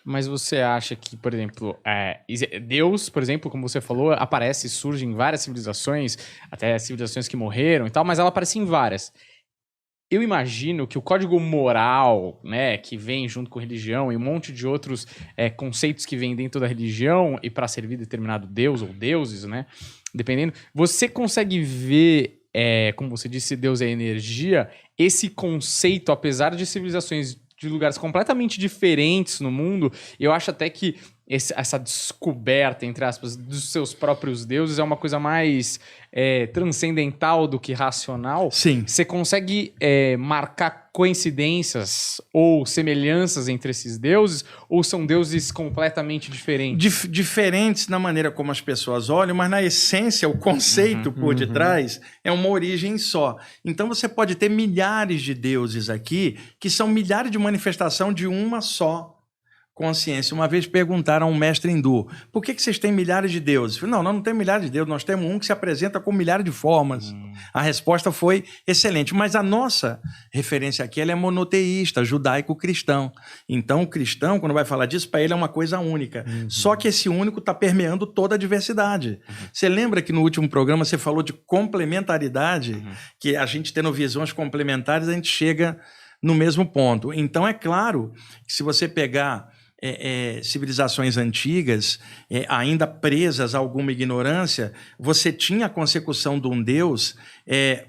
Mas você acha que, por exemplo, Deus, por exemplo, como você falou, aparece e surge em várias civilizações, até civilizações que morreram e tal, mas ela aparece em várias. Eu imagino que o código moral, né, que vem junto com religião e um monte de outros conceitos que vêm dentro da religião e para servir determinado deus ou deuses, né, dependendo, você consegue ver, como você disse, Deus é energia, esse conceito, apesar de civilizações de lugares completamente diferentes no mundo, eu acho até que essa descoberta, entre aspas, dos seus próprios deuses é uma coisa mais transcendental do que racional. Sim. Você consegue marcar coincidências ou semelhanças entre esses deuses, ou são deuses completamente diferentes? Diferentes na maneira como as pessoas olham, mas na essência, o conceito por detrás é uma origem só. Então você pode ter milhares de deuses aqui, que são milhares de manifestações de uma só consciência. Uma vez perguntaram a um mestre hindu, por que vocês têm milhares de deuses? Não, nós não temos milhares de deuses, nós temos um que se apresenta com milhares de formas. A resposta foi excelente, mas a nossa referência aqui ela é monoteísta, judaico-cristão. Então o cristão, quando vai falar disso, para ele é uma coisa única. Só que esse único está permeando toda a diversidade. Você lembra que no último programa você falou de complementaridade, que a gente tendo visões complementares, a gente chega no mesmo ponto. Então é claro que se você pegar civilizações antigas, ainda presas a alguma ignorância, você tinha a consecução de um Deus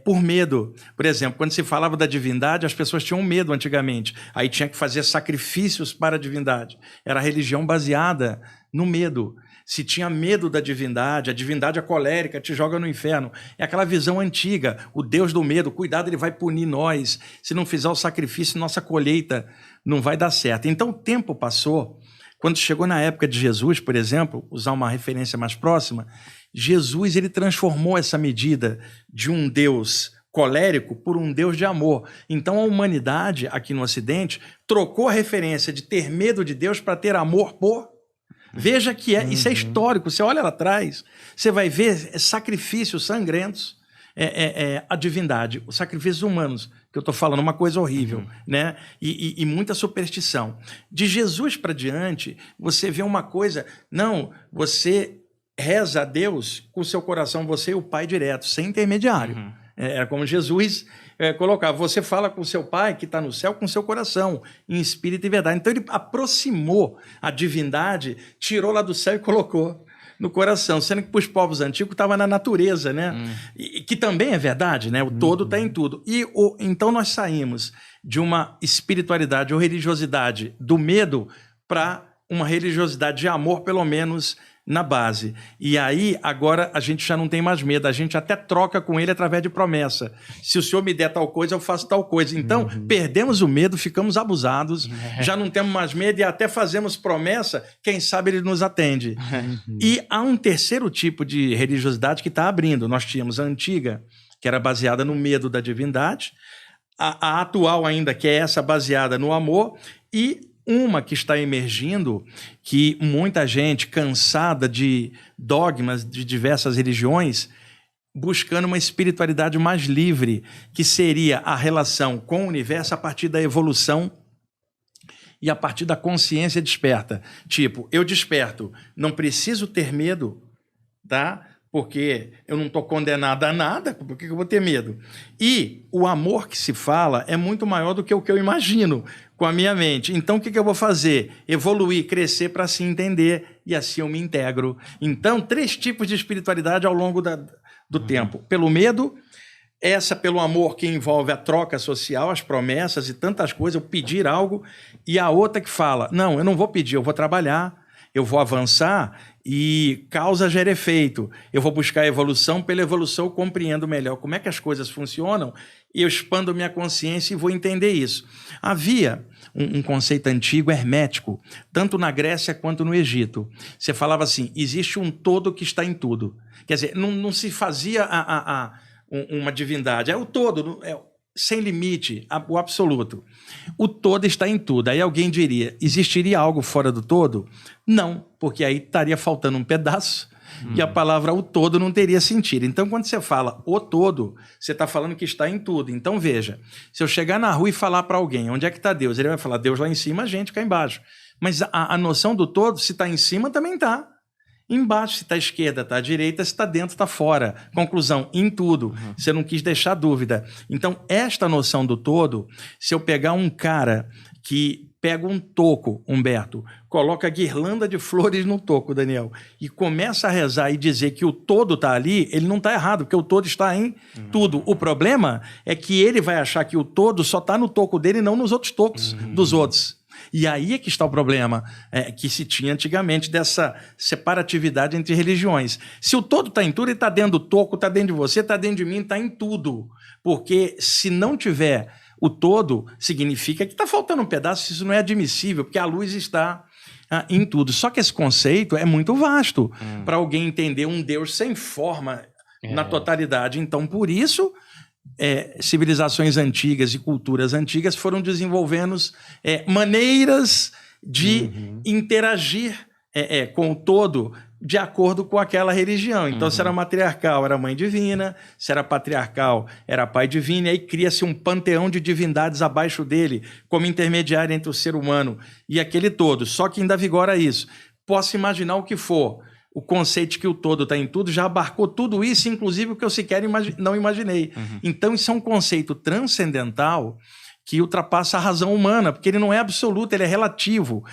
por medo. Por exemplo, quando se falava da divindade, as pessoas tinham medo antigamente. Aí tinha que fazer sacrifícios para a divindade. Era a religião baseada no medo. Se tinha medo da divindade, a divindade é colérica, te joga no inferno. É aquela visão antiga, o Deus do medo, cuidado, ele vai punir nós. Se não fizer o sacrifício, nossa colheita não vai dar certo. Então o tempo passou. Quando chegou na época de Jesus, por exemplo, usar uma referência mais próxima, Jesus ele transformou essa medida de um Deus colérico por um Deus de amor. Então a humanidade, aqui no Ocidente, trocou a referência de ter medo de Deus para ter amor por... Veja que isso é histórico. Você olha lá atrás, você vai ver sacrifícios sangrentos, a divindade, os sacrifícios humanos, que eu estou falando, uma coisa horrível, né? E muita superstição. De Jesus para diante, você vê uma coisa, não, você reza a Deus com o seu coração, você e o Pai direto, sem intermediário. Era como Jesus colocava, você fala com o seu Pai que está no céu com o seu coração, em espírito e verdade. Então ele aproximou a divindade, tirou lá do céu e colocou no coração, sendo que para os povos antigos estava na natureza, né? E que também é verdade, né? O todo está em tudo. Então nós saímos de uma espiritualidade ou religiosidade do medo para uma religiosidade de amor, pelo menos na base. E aí, agora, a gente já não tem mais medo, a gente até troca com ele através de promessa. Se o senhor me der tal coisa, eu faço tal coisa. Então, perdemos o medo, ficamos abusados, já não temos mais medo e até fazemos promessa, quem sabe ele nos atende. E há um terceiro tipo de religiosidade que está abrindo. Nós tínhamos a antiga, que era baseada no medo da divindade, a atual ainda, que é essa baseada no amor, e uma que está emergindo, que muita gente cansada de dogmas de diversas religiões, buscando uma espiritualidade mais livre, que seria a relação com o universo a partir da evolução e a partir da consciência desperta. Tipo, eu desperto, não preciso ter medo, tá? Porque eu não estou condenado a nada, por que eu vou ter medo? E o amor que se fala é muito maior do que o que eu imagino com a minha mente. Então, o que eu vou fazer? Evoluir, crescer para se entender, e assim eu me integro. Então, 3 tipos de espiritualidade ao longo do tempo. Pelo medo, essa pelo amor que envolve a troca social, as promessas e tantas coisas, eu pedir algo, e a outra que fala, não, eu não vou pedir, eu vou trabalhar, eu vou avançar e causa gera efeito. Eu vou buscar a evolução, pela evolução eu compreendo melhor como é que as coisas funcionam e eu expando minha consciência e vou entender isso. Havia um conceito antigo hermético, tanto na Grécia quanto no Egito. Você falava assim, existe um todo que está em tudo. Quer dizer, não se fazia uma divindade, é o todo, sem limite, o absoluto. O todo está em tudo. Aí alguém diria, existiria algo fora do todo? Não, porque aí estaria faltando um pedaço e a palavra o todo não teria sentido. Então, quando você fala o todo, você está falando que está em tudo. Então, veja, se eu chegar na rua e falar para alguém, onde é que está Deus? Ele vai falar, Deus lá em cima, a gente cá embaixo. Mas a noção do todo, se está em cima, também está. Embaixo, se está à esquerda, está à direita, se está dentro, está fora. Conclusão, em tudo. Você não quis deixar dúvida. Então, esta noção do todo, se eu pegar um cara que pega um toco, Humberto, coloca guirlanda de flores no toco, Daniel, e começa a rezar e dizer que o todo está ali, ele não está errado, porque o todo está em tudo. O problema é que ele vai achar que o todo só está no toco dele e não nos outros tocos dos outros. E aí é que está o problema que se tinha antigamente dessa separatividade entre religiões. Se o todo está em tudo, ele está dentro do toco, está dentro de você, está dentro de mim, está em tudo. Porque se não tiver o todo, significa que está faltando um pedaço, isso não é admissível, porque a luz está em tudo. Só que esse conceito é muito vasto para alguém entender um Deus sem forma na totalidade. Então, por isso... civilizações antigas e culturas antigas foram desenvolvendo maneiras de interagir com o todo de acordo com aquela religião. Então, se era matriarcal, era mãe divina, se era patriarcal, era pai divino, e aí cria-se um panteão de divindades abaixo dele, como intermediário entre o ser humano e aquele todo. Só que ainda vigora isso. Posso imaginar o que for. O conceito de que o todo está em tudo já abarcou tudo isso, inclusive o que eu sequer não imaginei. Então, isso é um conceito transcendental que ultrapassa a razão humana, porque ele não é absoluto, ele é relativo.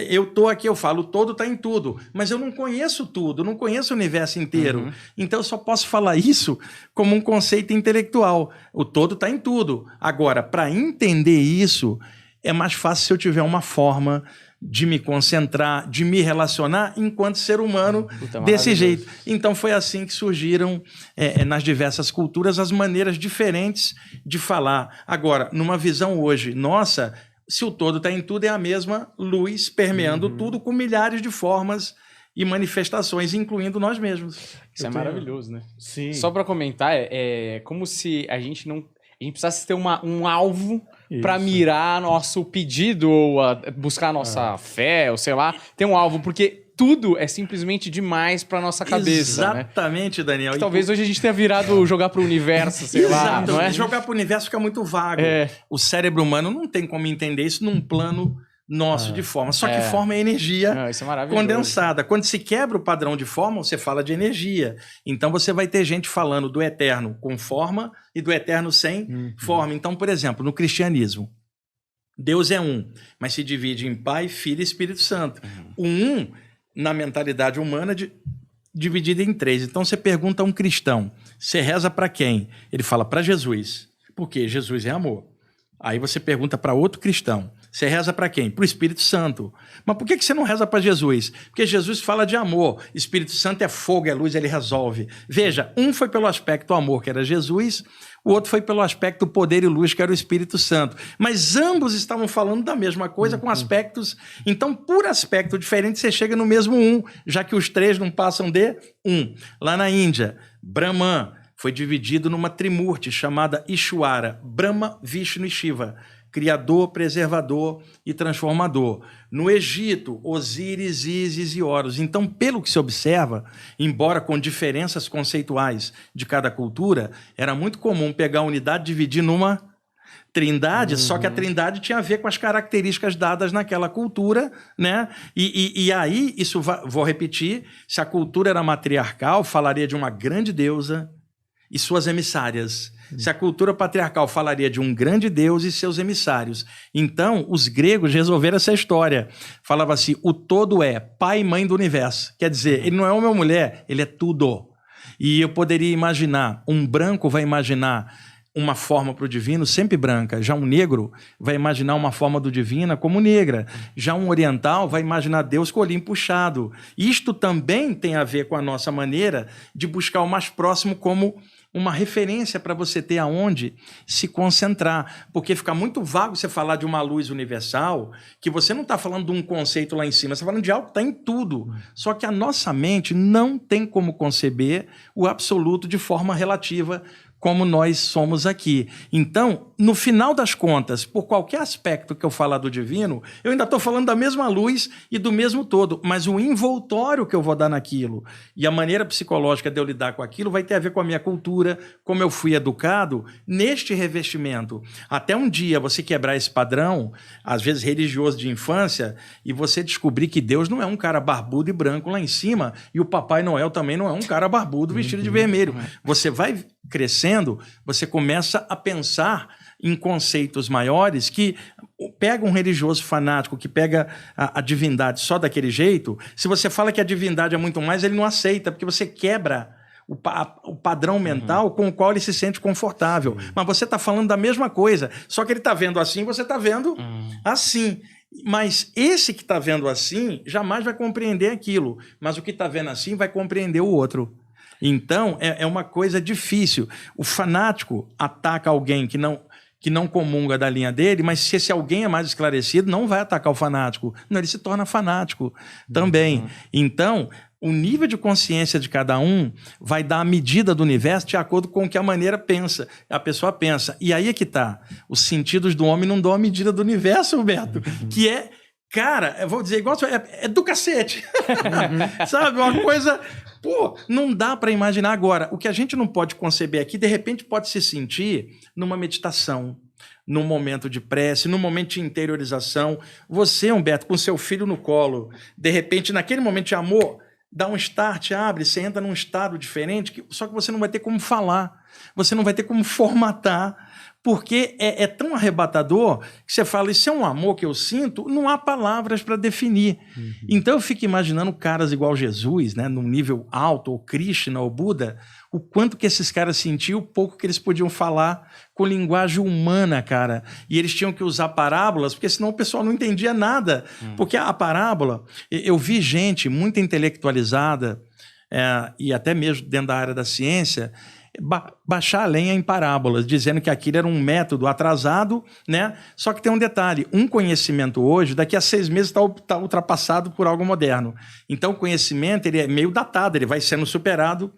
Eu estou aqui, eu falo, o todo está em tudo, mas eu não conheço tudo, não conheço o universo inteiro. Então, eu só posso falar isso como um conceito intelectual. O todo está em tudo. Agora, para entender isso, é mais fácil se eu tiver uma forma de me concentrar, de me relacionar enquanto ser humano desse jeito. Então foi assim que surgiram nas diversas culturas as maneiras diferentes de falar. Agora, numa visão hoje nossa, se o todo está em tudo, é a mesma luz permeando tudo com milhares de formas e manifestações, incluindo nós mesmos. Isso é maravilhoso, né? Sim. Só para comentar, é como se a gente precisasse ter um alvo para mirar nosso pedido ou buscar a nossa fé, ou sei lá, ter um alvo, porque tudo é simplesmente demais para nossa cabeça. Exatamente, né? Daniel. Que talvez hoje a gente tenha virado jogar para o universo, sei lá, não é? Jogar para o universo fica muito vago. O cérebro humano não tem como entender isso num plano nosso de forma. Só que forma é energia isso é maravilhoso. condensada. Quando se quebra o padrão de forma, você fala de energia. Então você vai ter gente falando do eterno com forma e do eterno sem forma. Então, por exemplo, no cristianismo, Deus é um, mas se divide em Pai, Filho e Espírito Santo. O um, na mentalidade humana, dividido em três. Então você pergunta a um cristão, você reza para quem? Ele fala para Jesus, porque Jesus é amor. Aí você pergunta para outro cristão, você reza para quem? Para o Espírito Santo. Mas por que você não reza para Jesus? Porque Jesus fala de amor, Espírito Santo é fogo, é luz, ele resolve. Veja, um foi pelo aspecto amor, que era Jesus, o outro foi pelo aspecto poder e luz, que era o Espírito Santo. Mas ambos estavam falando da mesma coisa com aspectos... Então, por aspecto diferente, você chega no mesmo um, já que os três não passam de um. Lá na Índia, Brahman foi dividido numa trimurti chamada Ishwara, Brahma, Vishnu e Shiva, criador, preservador e transformador. No Egito, Osíris, Ísis e Horus. Então, pelo que se observa, embora com diferenças conceituais de cada cultura, era muito comum pegar a unidade e dividir numa trindade, só que a trindade tinha a ver com as características dadas naquela cultura, né? E aí, isso vou repetir, se a cultura era matriarcal, falaria de uma grande deusa e suas emissárias. Se a cultura patriarcal falaria de um grande Deus e seus emissários. Então, os gregos resolveram essa história. Falava assim, o todo é pai e mãe do universo. Quer dizer, ele não é homem ou mulher, ele é tudo. E eu poderia imaginar, um branco vai imaginar uma forma para o divino sempre branca. Já um negro vai imaginar uma forma do divino como negra. Já um oriental vai imaginar Deus com o olhinho puxado. Isto também tem a ver com a nossa maneira de buscar o mais próximo como uma referência para você ter aonde se concentrar. Porque fica muito vago você falar de uma luz universal, que você não está falando de um conceito lá em cima, você está falando de algo que está em tudo. Só que a nossa mente não tem como conceber o absoluto de forma relativa, como nós somos aqui. Então, no final das contas, por qualquer aspecto que eu falar do divino, eu ainda estou falando da mesma luz e do mesmo todo, mas o envoltório que eu vou dar naquilo e a maneira psicológica de eu lidar com aquilo vai ter a ver com a minha cultura, como eu fui educado neste revestimento. Até um dia você quebrar esse padrão, às vezes religioso de infância, e você descobrir que Deus não é um cara barbudo e branco lá em cima, e o Papai Noel também não é um cara barbudo vestido de vermelho. Você vai crescendo, você começa a pensar em conceitos maiores que pega um religioso fanático que pega a divindade só daquele jeito. Se você fala que a divindade é muito mais, ele não aceita, porque você quebra o padrão mental com o qual ele se sente confortável. Mas você está falando da mesma coisa, só que ele está vendo assim, você está vendo assim. Mas esse que está vendo assim jamais vai compreender aquilo, mas o que está vendo assim vai compreender o outro. Então, é uma coisa difícil. O fanático ataca alguém que não comunga da linha dele, mas se esse alguém é mais esclarecido, não vai atacar o fanático. Não, ele se torna fanático também. Então, o nível de consciência de cada um vai dar a medida do universo de acordo com o que a pessoa pensa. E aí é que está. Os sentidos do homem não dão a medida do universo, Humberto, que é, cara, eu vou dizer igual, é do cacete. Sabe, uma coisa... Pô, não dá para imaginar agora. O que a gente não pode conceber aqui, de repente pode se sentir numa meditação, num momento de prece, num momento de interiorização. Você, Humberto, com seu filho no colo, de repente, naquele momento de amor, dá um start, abre, você entra num estado diferente, só que você não vai ter como falar, você não vai ter como formatar, porque é tão arrebatador que você fala, isso é um amor que eu sinto, não há palavras para definir. Então eu fico imaginando caras igual Jesus, né, num nível alto, ou Krishna, ou Buda, o quanto que esses caras sentiam, o pouco que eles podiam falar com linguagem humana, cara. E eles tinham que usar parábolas, porque senão o pessoal não entendia nada. Porque a parábola, eu vi gente muito intelectualizada, e até mesmo dentro da área da ciência, baixar a lenha em parábolas, dizendo que aquilo era um método atrasado, né? Só que tem um detalhe, um conhecimento hoje, daqui a 6 meses está ultrapassado por algo moderno. Então o conhecimento ele é meio datado, ele vai sendo superado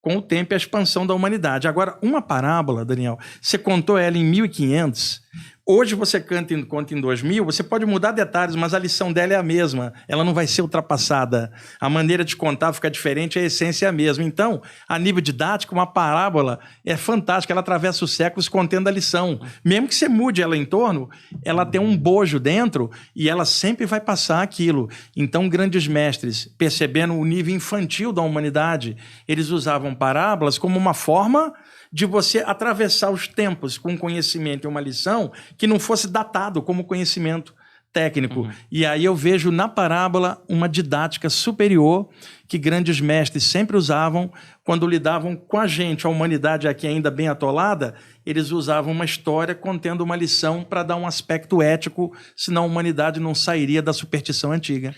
com o tempo e a expansão da humanidade. Agora, uma parábola, Daniel, você contou ela em 1500, hoje você conta em 2000, você pode mudar detalhes, mas a lição dela é a mesma, ela não vai ser ultrapassada. A maneira de contar fica diferente, a essência é a mesma. Então, a nível didático, uma parábola é fantástica, ela atravessa os séculos contendo a lição. Mesmo que você mude ela em torno, ela tem um bojo dentro e ela sempre vai passar aquilo. Então, grandes mestres, percebendo o nível infantil da humanidade, eles usavam parábolas como uma forma de você atravessar os tempos com conhecimento e uma lição que não fosse datado como conhecimento técnico. E aí eu vejo na parábola uma didática superior que grandes mestres sempre usavam quando lidavam com a gente, a humanidade aqui ainda bem atolada, eles usavam uma história contendo uma lição para dar um aspecto ético, senão a humanidade não sairia da superstição antiga.